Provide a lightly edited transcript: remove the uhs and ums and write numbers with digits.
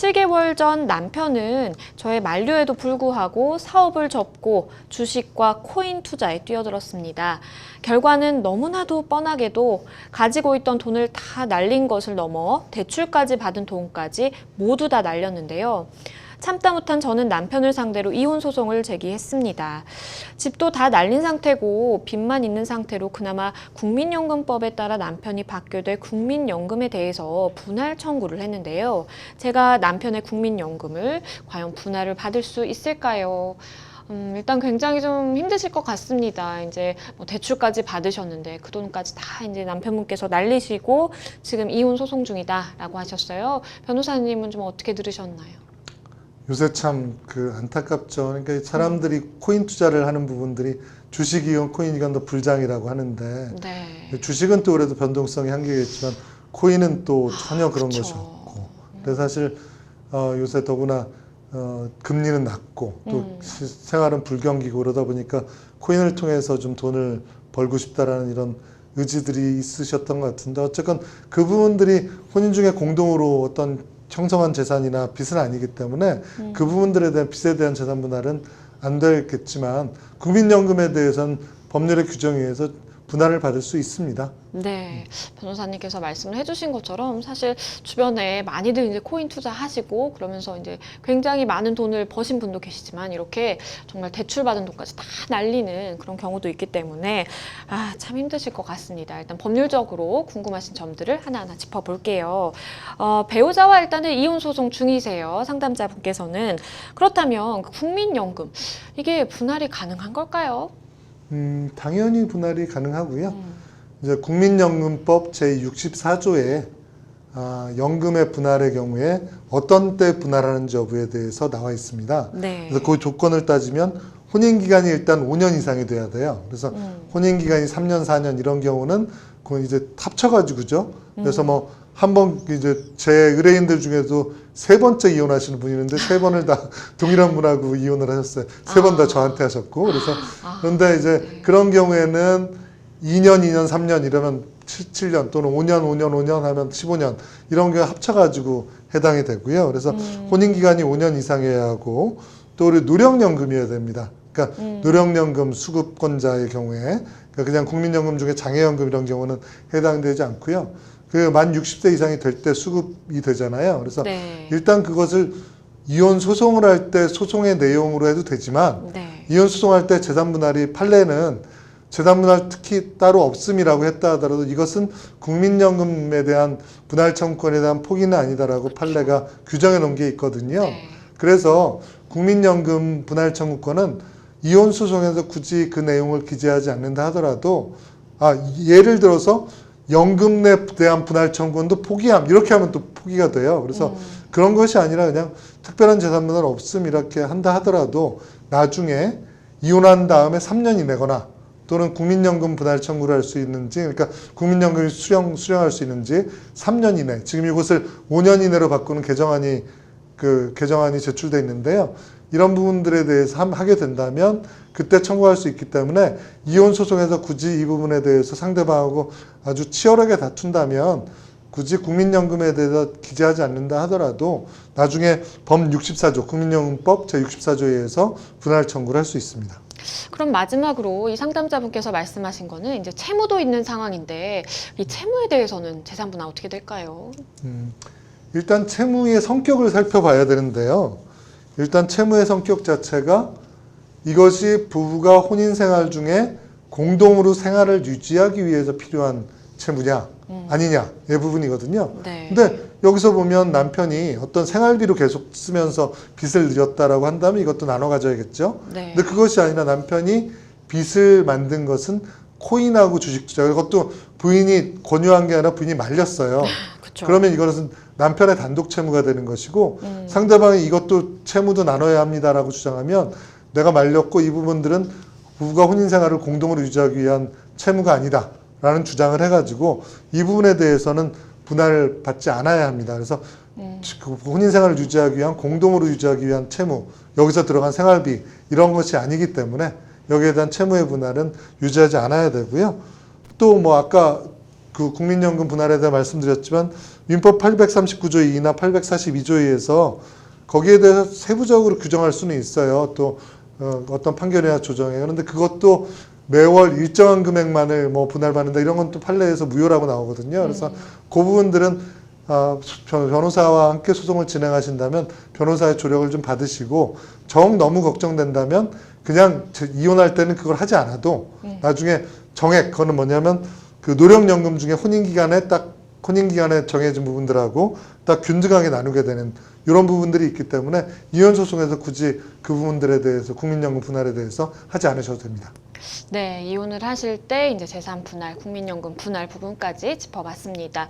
7개월 전 남편은 저의 만류에도 불구하고 사업을 접고 주식과 코인 투자에 뛰어들었습니다. 결과는 너무나도 뻔하게도 가지고 있던 돈을 다 날린 것을 넘어 대출까지 받은 돈까지 모두 다 날렸는데요. 참다 못한 저는 남편을 상대로 이혼 소송을 제기했습니다. 집도 다 날린 상태고 빚만 있는 상태로 그나마 국민연금법에 따라 남편이 받게 될 국민연금에 대해서 분할 청구를 했는데요. 제가 남편의 국민연금을 과연 분할을 받을 수 있을까요? 일단 굉장히 좀 힘드실 것 같습니다. 이제 뭐 대출까지 받으셨는데 그 돈까지 다 이제 남편분께서 날리시고 지금 이혼 소송 중이다라고 하셨어요. 변호사님은 좀 어떻게 들으셨나요? 요새 참 안타깝죠. 그러니까 사람들이 코인 투자를 하는 부분들이 주식이건 코인이건 다 불장이라고 하는데 네. 주식은 또 그래도 변동성이 한계겠지만 코인은 또 전혀 그런 그쵸. 것이 없고 그래서 사실 요새 더구나 금리는 낮고 또 생활은 불경기고 그러다 보니까 코인을 통해서 좀 돈을 벌고 싶다라는 이런 의지들이 있으셨던 것 같은데 어쨌건 그 부분들이 혼인 중에 공동으로 어떤 형성한 재산이나 빚은 아니기 때문에 그 부분들에 대한 빚에 대한 재산 분할은 안 되겠지만 국민연금에 대해서는 법률의 규정에 의해서 분할을 받을 수 있습니다. 네, 변호사님께서 말씀을 해주신 것처럼 사실 주변에 많이들 이제 코인 투자하시고 그러면서 이제 굉장히 많은 돈을 버신 분도 계시지만 이렇게 정말 대출받은 돈까지 다 날리는 그런 경우도 있기 때문에 참 힘드실 것 같습니다. 일단 법률적으로 궁금하신 점들을 하나하나 짚어볼게요. 배우자와 일단은 이혼 소송 중이세요. 상담자분께서는. 그렇다면 국민연금 이게 분할이 가능한 걸까요? 당연히 분할이 가능하고요. 이제 국민연금법 제64조에 연금의 분할의 경우에 어떤 때 분할하는지 여부에 대해서 나와 있습니다. 네. 그래서 그 조건을 따지면 혼인기간이 일단 5년 이상이 돼야 돼요. 그래서 혼인기간이 3년, 4년 이런 경우는 그건 이제 합쳐가지고죠. 그래서 뭐 한번 이제 제 의뢰인들 중에도 3번째 이혼하시는 분이 있는데 3번을 다 동일한 분하고 이혼을 하셨어요. 3번 다 저한테 하셨고 그래서 그런데 이제 네. 그런 경우에는 2년, 2년, 3년 이러면 7년 또는 5년, 5년, 5년 하면 15년 이런 게 합쳐가지고 해당이 되고요. 그래서 혼인기간이 5년 이상이어야 하고 또 우리 노령연금이어야 됩니다. 그러니까 노령연금 수급권자의 경우에 그러니까 그냥 국민연금 중에 장애연금 이런 경우는 해당되지 않고요. 만 60세 이상이 될 때 수급이 되잖아요. 그래서 네. 일단 그것을 이혼 소송을 할 때 소송의 내용으로 해도 되지만 네. 이혼 소송할 때 재산 분할이 판례는 재산 분할 특히 따로 없음이라고 했다 하더라도 이것은 국민연금에 대한 분할 청구권에 대한 포기는 아니다라고 판례가 규정해 놓은 게 있거든요. 네. 그래서 국민연금 분할 청구권은 이혼 소송에서 굳이 그 내용을 기재하지 않는다 하더라도 예를 들어서 연금에 대한 분할 청구권도 포기함 이렇게 하면 또 포기가 돼요. 그래서 그런 것이 아니라 그냥 특별한 재산 분할 없음 이렇게 한다 하더라도 나중에 이혼한 다음에 3년 이내거나 또는 국민연금 분할 청구를 할 수 있는지 그러니까 국민연금이 수령할 수 있는지 3년 이내 지금 이것을 5년 이내로 바꾸는 개정안이 제출돼 있는데요. 이런 부분들에 대해서 하게 된다면 그때 청구할 수 있기 때문에 이혼 소송에서 굳이 이 부분에 대해서 상대방하고 아주 치열하게 다툰다면 굳이 국민연금에 대해서 기재하지 않는다 하더라도 나중에 법 64조 국민연금법 제64조에 의해서 분할 청구를 할 수 있습니다. 그럼 마지막으로 이 상담자분께서 말씀하신 거는 이제 채무도 있는 상황인데 이 채무에 대해서는 재산 분할 어떻게 될까요? 일단 채무의 성격을 살펴봐야 되는데요. 일단 채무의 성격 자체가 이것이 부부가 혼인 생활 중에 공동으로 생활을 유지하기 위해서 필요한 채무냐 아니냐의 부분이거든요. 네. 근데 여기서 보면 남편이 어떤 생활비로 계속 쓰면서 빚을 늘렸다라고 한다면 이것도 나눠 가져야겠죠. 네. 근데 그것이 아니라 남편이 빚을 만든 것은 코인하고 주식 투자. 그것도 부인이 권유한 게 아니라 부인이 말렸어요. 그쵸. 그러면 이것은 남편의 단독 채무가 되는 것이고 상대방이 이것도 채무도 나눠야 합니다라고 주장하면 내가 말렸고 이 부분들은 부부가 혼인 생활을 공동으로 유지하기 위한 채무가 아니다 라는 주장을 해가지고 이 부분에 대해서는 분할 받지 않아야 합니다. 그래서 혼인 생활을 유지하기 위한 공동으로 유지하기 위한 채무 여기서 들어간 생활비 이런 것이 아니기 때문에 여기에 대한 채무의 분할은 유지하지 않아야 되고요. 또 뭐 아까 그 국민연금 분할에 대해 말씀드렸지만 민법 839조 2나 842조 2에서 거기에 대해서 세부적으로 규정할 수는 있어요. 또 어떤 판결이나 조정에. 그런데 그것도 매월 일정한 금액만을 뭐 분할받는다 이런 건 또 판례에서 무효라고 나오거든요. 그래서 그 부분들은 변호사와 함께 소송을 진행하신다면 변호사의 조력을 좀 받으시고 정 너무 걱정된다면 그냥 이혼할 때는 그걸 하지 않아도 나중에 정액 그거는 뭐냐면 그 노령연금 중에 혼인기간에 정해진 부분들하고 딱 균등하게 나누게 되는 이런 부분들이 있기 때문에 이혼 소송에서 굳이 그 부분들에 대해서 국민연금 분할에 대해서 하지 않으셔도 됩니다. 네, 이혼을 하실 때 이제 재산 분할, 국민연금 분할 부분까지 짚어봤습니다.